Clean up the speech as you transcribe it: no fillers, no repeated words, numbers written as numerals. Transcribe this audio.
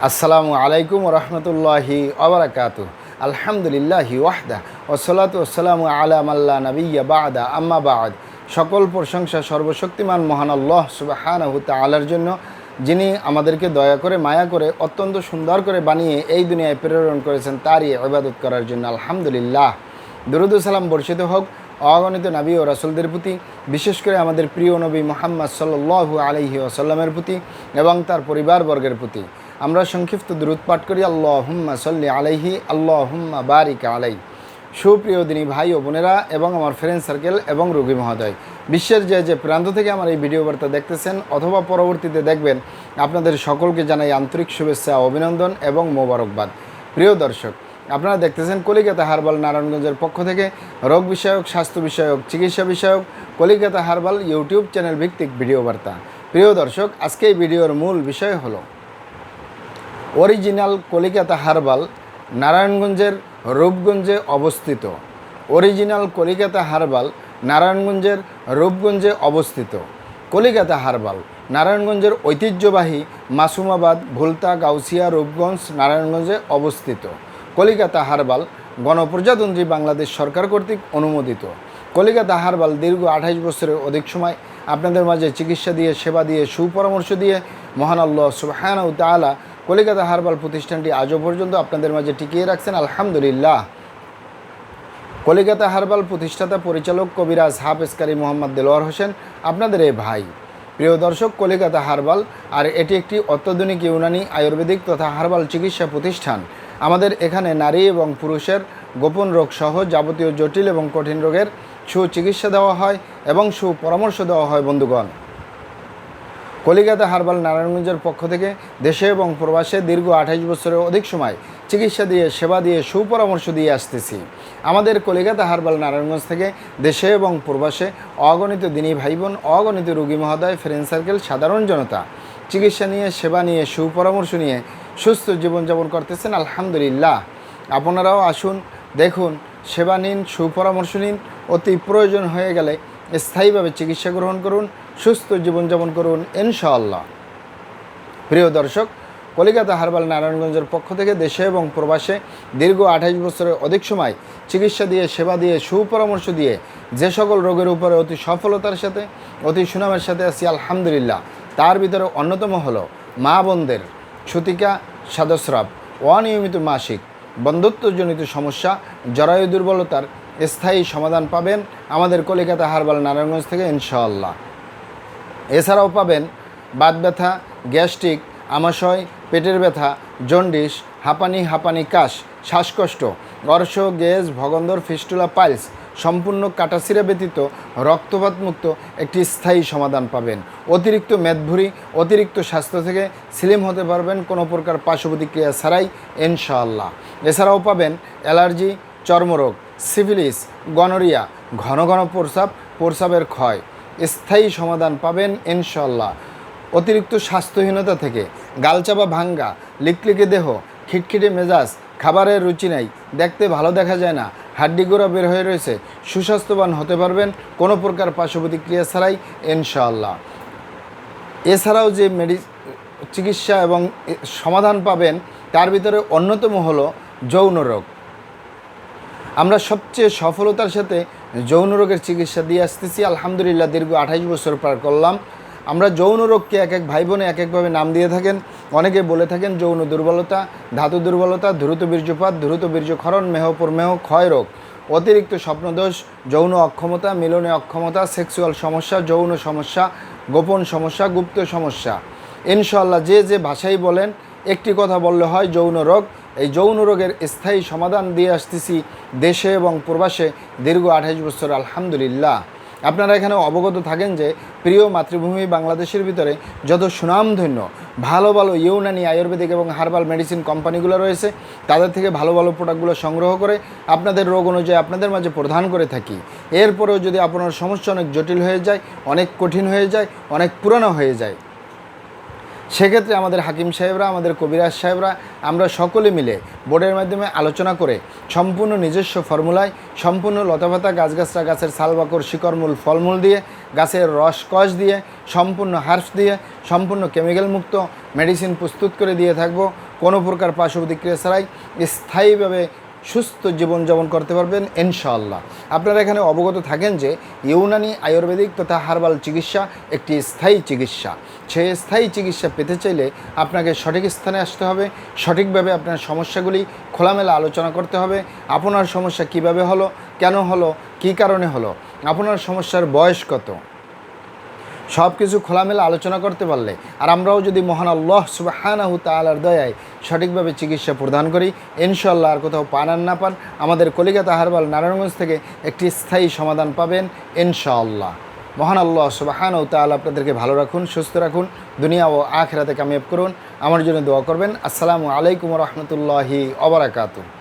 আসসালামু আলাইকুম রহমতুল্লাহি ওবারাকাতু। আলহামদুলিল্লাহি ওয়াহদা ওসলাতু ওসালামু আলা মাল্লা নবিয়্যা বা'দা আম্মা বা'দ। সকল প্রশংসা সর্বশক্তিমান মহান আল্লাহ সুবহানাহু তাআলার জন্য, যিনি আমাদেরকে দয়া করে মায়া করে অত্যন্ত সুন্দর করে বানিয়ে এই দুনিয়ায় প্রেরণ করেছেন তারই ইবাদত করার জন্য। আলহামদুলিল্লাহ। দরুদ ও সালাম বর্ষিত হোক অগণিত নবী ও রাসূলদের প্রতি, বিশেষ করে আমাদের প্রিয় নবী মুহাম্মদ সাল্লাল্লাহু আলাইহি ওয়াসাল্লামের প্রতি এবং তার পরিবারবর্গের প্রতি। আমরা সংক্ষিপ্ত দুরূদ পাঠ করি, আল্লাহুম্মা সাল্লি আলাইহি, আল্লাহুম্মা বারিক আলাইহি। সুপ্রিয় দিনী ভাই ও বোনেরা এবং আমার ফ্রেন্ড সার্কেল এবং রোগী মহোদয়, বিশ্বের যে প্রান্ত থেকে আমার এই ভিডিও বার্তা দেখতেছেন অথবা পরবর্তীতে দেখবেন, আপনাদের সকলকে জানাই আন্তরিক শুভেচ্ছা, অভিনন্দন এবং মোবারকবাদ। প্রিয় দর্শক, আপনারা দেখতেছেন কলিকাতা হার্বাল নারায়ণগঞ্জের পক্ষ থেকে রোগ বিষয়ক, স্বাস্থ্য বিষয়ক, চিকিৎসা বিষয়ক কলিকাতা হার্বাল ইউটিউব চ্যানেল ভিত্তিক ভিডিও বার্তা। প্রিয় দর্শক, আজকে এই ভিডিওর মূল বিষয় হলো অরিজিনাল কলিকাতা হার্বাল নারায়ণগঞ্জের রূপগঞ্জে অবস্থিত। অরিজিনাল কলিকাতা হার্বাল নারায়ণগঞ্জের রূপগঞ্জে অবস্থিত। কলিকাতা হার্বাল নারায়ণগঞ্জের ঐতিহ্যবাহী মাসুমাবাদ, ভুলতা, গাউসিয়া, রূপগঞ্জ, নারায়ণগঞ্জে অবস্থিত। কলিকাতা হার্বাল গণপ্রজাতন্ত্রী বাংলাদেশ সরকার কর্তৃক অনুমোদিত। কলিকাতা হার্বাল দীর্ঘ 28 বছরের অধিক সময় আপনাদের মাঝে চিকিৎসা দিয়ে, সেবা দিয়ে, সুপরামর্শ দিয়ে মহান আল্লাহ সুবহানাহু তাআলা কলিকাতা হার্বাল প্রতিষ্ঠানটি আজও পর্যন্ত আপনাদের মাঝে টিকিয়ে রাখছেন। আলহামদুলিল্লাহ। কলিকাতা হার্বাল প্রতিষ্ঠাতা পরিচালক কবিরাজ হাফেজ কারি মোহাম্মদ দেলোয়ার হোসেন, আপনাদের এই ভাই। প্রিয় দর্শক, কলিকাতা হার্বাল আর এটি একটি অত্যাধুনিক ইউনানি, আয়ুর্বেদিক তথা হার্বাল চিকিৎসা প্রতিষ্ঠান। আমাদের এখানে নারী এবং পুরুষের গোপন রোগ সহ যাবতীয় জটিল এবং কঠিন রোগের সুচিকিৎসা দেওয়া হয় এবং সুপরামর্শ দেওয়া হয়। বন্ধুগণ, কলিকাতা হার্বাল নারায়ণগঞ্জের পক্ষ থেকে দেশে এবং প্রবাসে দীর্ঘ 28 বছরের অধিক সময় চিকিৎসা দিয়ে, সেবা দিয়ে, সুপরামর্শ দিয়ে আসতেছি। আমাদের কলিকাতা হার্বাল নারায়ণগঞ্জ থেকে দেশে এবং প্রবাসে অগণিত দিনী ভাই বোন, অগণিত রোগী মহোদয়, ফ্রেন্ড সার্কেল, সাধারণ জনতা চিকিৎসা নিয়ে, সেবা নিয়ে, সুপরামর্শ নিয়ে সুস্থ জীবনযাপন করতেছেন। আলহামদুলিল্লাহ। আপনারাও আসুন, দেখুন, সেবা নিন, সুপরামর্শ নিন। অতি প্রয়োজন হয়ে গেলে স্থায়ীভাবে চিকিৎসা গ্রহণ করুন, সুস্থ জীবনযাপন করুন ইনশাআল্লাহ। প্রিয় দর্শক, কলিকাতা হার্বাল নারায়ণগঞ্জের পক্ষ থেকে দেশে এবং প্রবাসে দীর্ঘ 28 বছরের অধিক সময় চিকিৎসা দিয়ে, সেবা দিয়ে, সুপরামর্শ দিয়ে যে সকল রোগের উপরে অতি সফলতার সাথে, অতি সুনামের সাথে আছি আলহামদুলিল্লাহ, তার ভিতরে অন্যতম হলো মা বোনদের ছুতিকা, সাদস্রাব, অনিয়মিত মাসিক, বন্ধ্যত্বজনিত সমস্যা, জরায়ু দুর্বলতার স্থায়ী সমাধান পাবেন আমাদের কলিকাতা হার্বাল নারায়ণগঞ্জ থেকে ইনশাআল্লাহ। এছাড়াও পাবেন বাত ব্যথা, গ্যাস্ট্রিক, আমাশয়, পেটের ব্যথা, জন্ডিস, হাঁপানি, কাশ, শ্বাসকষ্ট, অর্শ, গ্যাস, ভগন্দর, ফিস্টুলা, পাইলস সম্পূর্ণ কাটাছিরা ব্যতীত রক্তপাত মুক্ত একটি স্থায়ী সমাধান পাবেন। অতিরিক্ত মেদভুরি, অতিরিক্ত স্বাস্থ্য থেকে স্লিম হতে পারবেন কোনো প্রকার পার্শ্ব প্রতিক্রিয়া ছাড়াই ইনশাআল্লাহ। এছাড়াও পাবেন অ্যালার্জি, চর্মরোগ, সিফিলিস, গনোরিয়া, ঘন ঘন প্রস্রাবের ক্ষয় স্থায়ী সমাধান পাবেন ইনশাআল্লাহ। অতিরিক্ত স্বাস্থ্যহীনতা থেকে, গালচাপা, ভাঙ্গা, লিকলিকে দেহ, খিটখিটে মেজাজ, খাবারের রুচি নেই, দেখতে ভালো দেখা যায় না, হাড্ডিগোড়া বের হয়ে রয়েছে, সুস্বাস্থ্যবান হতে পারবেন কোনো প্রকার পার্শ্ব প্রতিক্রিয়া ছাড়াই ইনশাআল্লাহ। এছাড়াও যে চিকিৎসা এবং সমাধান পাবেন তার ভিতরে অন্যতম হলো যৌন রোগ। আমরা সবচেয়ে সফলতার সাথে যৌন রোগের চিকিৎসা দিয়ে আসতেছি আলহামদুলিল্লাহ। দীর্ঘ 28 বছর পার করলাম। আমরা যৌন রোগকে এক এক ভাই বোনে এক একভাবে নাম দিয়ে থাকেন। অনেকে বলে থাকেন যৌন দুর্বলতা, ধাতু দুর্বলতা, দ্রুত বীর্যপাত, দ্রুত বীর্যক্ষরণ, মেহ ক্ষয় রোগ, অতিরিক্ত স্বপ্নদোষ, যৌন অক্ষমতা, মিলনে অক্ষমতা, সেক্সুয়াল সমস্যা, যৌন সমস্যা, গোপন সমস্যা, গুপ্ত সমস্যা। ইনশাআল্লাহ যে ভাষাই বলেন, একটি কথা বললে হয় যৌন রোগ। এই যৌন রোগের স্থায়ী সমাধান দিয়ে আসতেছি দেশে এবং প্রবাসে দীর্ঘ 28 বছর আলহামদুলিল্লাহ। আপনারা এখানে অবগত থাকেন যে প্রিয় মাতৃভূমি বাংলাদেশের ভিতরে যত সুনামধন্য ভালো ভালো ইউনানি, আয়ুর্বেদিক এবং হার্বাল মেডিসিন কোম্পানিগুলো রয়েছে, তাদের থেকে ভালো ভালো প্রোডাক্টগুলো সংগ্রহ করে আপনাদের রোগ অনুযায়ী আপনাদের মাঝে প্রদান করে থাকি। এরপরেও যদি আপনার সমস্যা অনেক জটিল হয়ে যায়, অনেক কঠিন হয়ে যায়, অনেক পুরানো হয়ে যায়, সেক্ষেত্রে আমাদের হাকিম সাহেবরা, আমাদের কবিরাজ সাহেবরা, আমরা সকলে মিলে বোর্ডের মাধ্যমে আলোচনা করে সম্পূর্ণ নিজস্ব ফর্মুলায়, সম্পূর্ণ লতাপাতা, গাছগাছরা, গাছের ছালবাকড়, শিকড়মূল, ফলমূল দিয়ে, গাছের রসকস দিয়ে, সম্পূর্ণ হার্বস দিয়ে, সম্পূর্ণ কেমিক্যাল মুক্ত মেডিসিন প্রস্তুত করে দিয়ে থাকবো। কোনো প্রকার পার্শ্ব প্রতিক্রিয়া ছাড়াই স্থায়ীভাবে সুস্থ জীবনযাপন করতে পারবেন ইনশাআল্লাহ। আপনারা এখানে অবগত থাকেন যে ইউনানি আয়ুর্বেদিক তথা হার্বাল চিকিৎসা একটি স্থায়ী চিকিৎসা। সেই স্থায়ী চিকিৎসা পেতে চাইলে আপনাকে সঠিক স্থানে আসতে হবে, সঠিকভাবে আপনার সমস্যাগুলি খোলামেলা আলোচনা করতে হবে। আপনার সমস্যা কিভাবে হলো, কেন হলো, কী কারণে হলো, আপনার সমস্যার বয়স কত, সব কিছু খোলামেলা আলোচনা করতে পারলে আর আমরাও যদি মহান আল্লাহ সুবহানাহু তাআলার দয়ায় সঠিকভাবে চিকিৎসা প্রদান করি ইনশাআল্লাহ আর কোথাও পান আর না পান আমাদের কলিকাতা হার্বাল নারায়ণগঞ্জ থেকে একটি স্থায়ী সমাধান পাবেন ইনশাআল্লাহ। মহান আল্লাহ সুবহানাহু তাআলা আপনাদেরকে ভালো রাখুন, সুস্থ রাখুন, দুনিয়া ও আখিরাতে কামিয়াব করুন। আমার জন্য দোয়া করবেন। আসসালামু আলাইকুম ওয়া রাহমাতুল্লাহি ওয়া বারাকাতুহু।